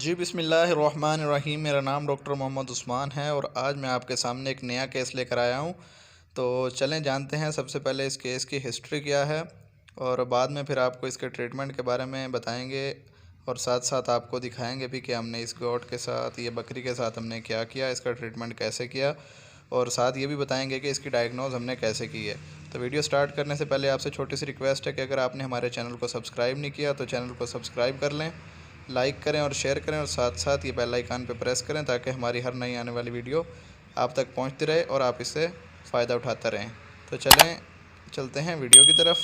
जी बिस्मिल्लाहिर्रहमानिर्रहीम। मेरा नाम डॉक्टर मोहम्मद उस्मान है और आज मैं आपके सामने एक नया केस लेकर आया हूँ। तो चलें जानते हैं सबसे पहले इस केस की हिस्ट्री क्या है और बाद में फिर आपको इसके ट्रीटमेंट के बारे में बताएंगे और साथ साथ आपको दिखाएंगे भी कि हमने इस गोट के साथ या बकरी के साथ हमने क्या किया, इसका ट्रीटमेंट कैसे किया और साथ ये भी बताएंगे कि इसकी डायग्नोज हमने कैसे की है। तो वीडियो स्टार्ट करने से पहले आपसे छोटी सी रिक्वेस्ट है कि अगर आपने हमारे चैनल को सब्सक्राइब नहीं किया तो चैनल को सब्सक्राइब कर लें, लाइक करें और शेयर करें और साथ साथ ये बेल आइकन पे प्रेस करें ताकि हमारी हर नई आने वाली वीडियो आप तक पहुंचती रहे और आप इससे फ़ायदा उठाते रहें। तो चलते हैं वीडियो की तरफ।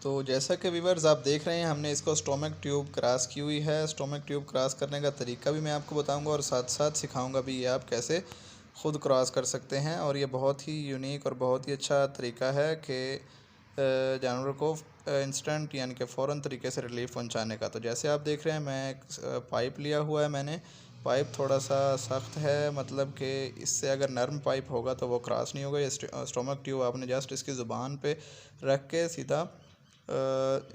तो जैसा कि व्यूअर्स आप देख रहे हैं, हमने इसको स्टोमक ट्यूब क्रॉस की हुई है। स्टोमक ट्यूब क्रॉस करने का तरीका भी मैं आपको बताऊंगा और साथ साथ सिखाऊंगा भी ये आप कैसे ख़ुद क्रॉस कर सकते हैं। और ये बहुत ही यूनिक और बहुत ही अच्छा तरीका है कि जानवर को इंस्टेंट यानी कि फ़ौरन तरीके से रिलीफ पहुंचाने का। तो जैसे आप देख रहे हैं, मैं एक पाइप लिया हुआ है। मैंने पाइप थोड़ा सा सख्त है, मतलब कि इससे अगर नरम पाइप होगा तो वो क्रॉस नहीं होगा। ये स्टोमक ट्यूब आपने जस्ट इसकी ज़ुबान पे रख के सीधा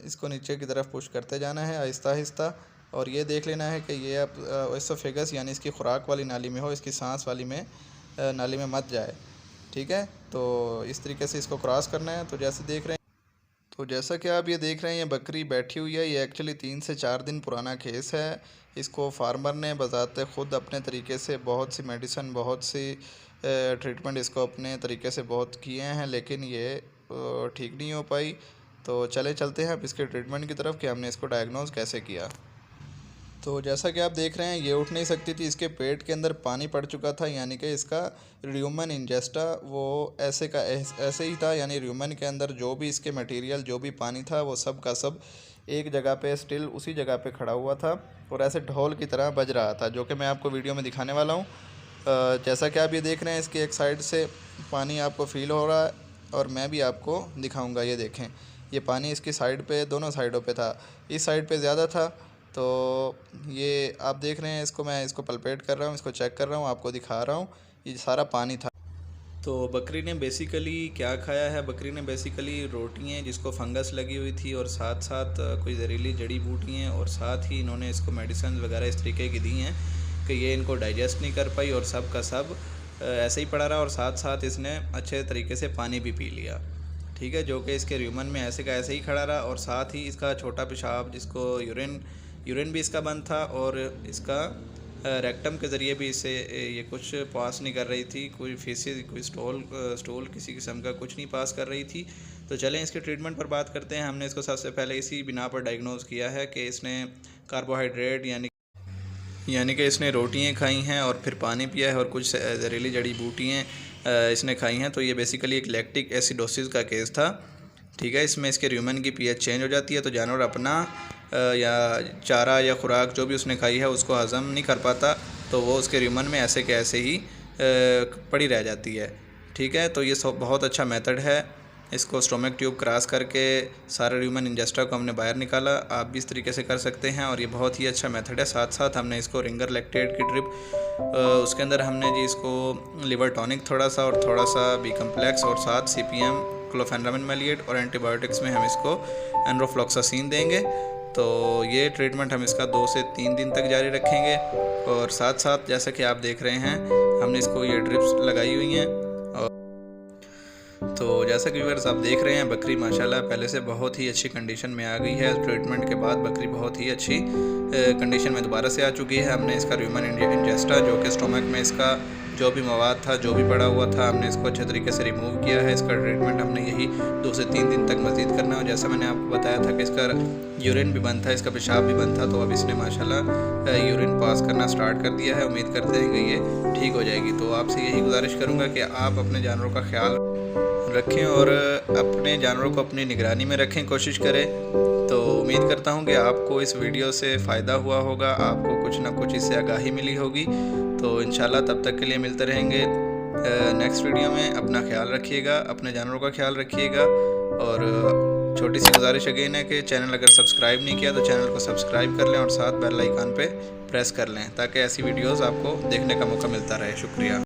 इसको नीचे की तरफ पुश करते जाना है आहिस्ता आहिस्ता। और ये देख लेना है कि ये अब एसोफेगस यानी इसकी खुराक वाली नाली में हो, इसकी सांस वाली में नाली में मत जाए। ठीक है, तो इस तरीके से इसको क्रॉस करना है। तो जैसा कि आप ये देख रहे हैं, ये बकरी बैठी हुई है। ये एक्चुअली 3 से 4 दिन पुराना केस है। इसको फार्मर ने बज़ाते ख़ुद अपने तरीके से बहुत सी मेडिसिन, बहुत सी ट्रीटमेंट इसको अपने तरीके से बहुत किए हैं, लेकिन ये ठीक नहीं हो पाई। तो चलते हैं अब इसके ट्रीटमेंट की तरफ कि हमने इसको डायग्नोज कैसे किया। तो जैसा कि आप देख रहे हैं, ये उठ नहीं सकती थी। इसके पेट के अंदर पानी पड़ चुका था, यानी कि इसका र्यूमन इंजेस्टा वो ऐसे ही था। यानी र्यूमन के अंदर जो भी इसके मटेरियल, जो भी पानी था, वो सब का सब एक जगह पे स्टिल उसी जगह पे खड़ा हुआ था और ऐसे ढोल की तरह बज रहा था, जो कि मैं आपको वीडियो में दिखाने वाला हूँ। जैसा कि आप ये देख रहे हैं, इसकी एक साइड से पानी आपको फील हो रहा है और मैं भी आपको दिखाऊँगा। ये देखें, ये पानी इसकी साइड पे, दोनों साइडों पे था। इस साइड पे ज़्यादा था। तो ये आप देख रहे हैं, मैं इसको पलपेट कर रहा हूँ, इसको चेक कर रहा हूँ, आपको दिखा रहा हूँ। ये सारा पानी था। तो बकरी ने बेसिकली क्या खाया है? बकरी ने बेसिकली रोटियाँ जिसको फंगस लगी हुई थी और साथ साथ कोई जहरीली जड़ी बूटियाँ और साथ ही इन्होंने इसको मेडिसिन वगैरह इस तरीके की दी हैं कि ये इनको डाइजेस्ट नहीं कर पाई और सब का सब ऐसे ही पड़ा रहा और साथ साथ इसने अच्छे तरीके से पानी भी पी लिया। ठीक है, जो कि इसके र्यूमन में ऐसे का ऐसे ही खड़ा रहा और साथ ही इसका छोटा पेशाब, जिसको यूरिन भी इसका बंद था और इसका रेक्टम के ज़रिए भी इससे ये कुछ पास नहीं कर रही थी। कोई फीसेस, कोई स्टूल किसी किस्म का कुछ नहीं पास कर रही थी। तो चलें इसके ट्रीटमेंट पर बात करते हैं। हमने इसको सबसे पहले इसी बिना पर डायग्नोज किया है कि इसने कार्बोहाइड्रेट यानी कि इसने रोटियां खाई हैं और फिर पानी पिया है और कुछ जहरीली जड़ी बूटियाँ इसने खाई हैं। तो ये बेसिकली एक लैक्टिक एसिडोसिस का केस था। ठीक है, इसमें इसके र्यूमन की पीएच चेंज हो जाती है, तो जानवर अपना या चारा या खुराक जो भी उसने खाई है उसको हज़म नहीं कर पाता, तो वो उसके र्यूमन में ऐसे के ऐसे ही पड़ी रह जाती है। ठीक है, तो ये बहुत अच्छा मेथड है। इसको स्टोमक ट्यूब क्रॉस करके सारे र्यूमन इंजेस्टा को हमने बाहर निकाला। आप भी इस तरीके से कर सकते हैं और ये बहुत ही अच्छा मेथड है। साथ साथ हमने इसको रिंगर लैक्टेट की ड्रिप, उसके अंदर हमने जी इसको लिवर टॉनिक थोड़ा सा और थोड़ा सा बी कम्प्लेक्स और साथ CPM क्लोफेनामिन मैलिएट और एंटीबायोटिक्स में हम इसको एनरोफ्लॉक्सासिन देंगे। तो ये ट्रीटमेंट हम इसका 2 से 3 दिन तक जारी रखेंगे। और साथ साथ जैसा कि आप देख रहे हैं, हमने इसको ये ड्रिप्स लगाई हुई हैं। तो जैसा कि व्यूअर्स आप देख रहे हैं, बकरी माशाल्लाह पहले से बहुत ही अच्छी कंडीशन में आ गई है। ट्रीटमेंट के बाद बकरी बहुत ही अच्छी कंडीशन में दोबारा से आ चुकी है। हमने इसका र्यूमन इंजेस्टा, जो कि स्टोमक में इसका जो भी मवाद था, जो भी पड़ा हुआ था, हमने इसको अच्छे तरीके से रिमूव किया है। इसका ट्रीटमेंट हमने यही 2 से 3 दिन तक मज़ीद करना है। और जैसा मैंने आपको बताया था कि इसका यूरिन भी बंद था, इसका पेशाब भी बंद था, तो अब इसने माशाल्लाह यूरिन पास करना स्टार्ट कर दिया है। उम्मीद करते हैं कि ये ठीक हो जाएगी। तो आपसे यही गुजारिश करूँगा कि आप अपने जानवरों का ख्याल रखें और अपने जानवरों को अपनी निगरानी में रखें, कोशिश करें। तो उम्मीद करता हूं कि आपको इस वीडियो से फ़ायदा हुआ होगा, आपको कुछ ना कुछ इससे आगाही मिली होगी। तो इंशाल्लाह तब तक के लिए मिलते रहेंगे नेक्स्ट वीडियो में। अपना ख्याल रखिएगा, अपने जानवरों का ख्याल रखिएगा। और छोटी सी गुजारिश अगेन है कि चैनल अगर सब्सक्राइब नहीं किया तो चैनल को सब्सक्राइब कर लें और साथ बेल आइकन पे प्रेस कर लें ताकि ऐसी वीडियोज़ आपको देखने का मौका मिलता रहे। शुक्रिया।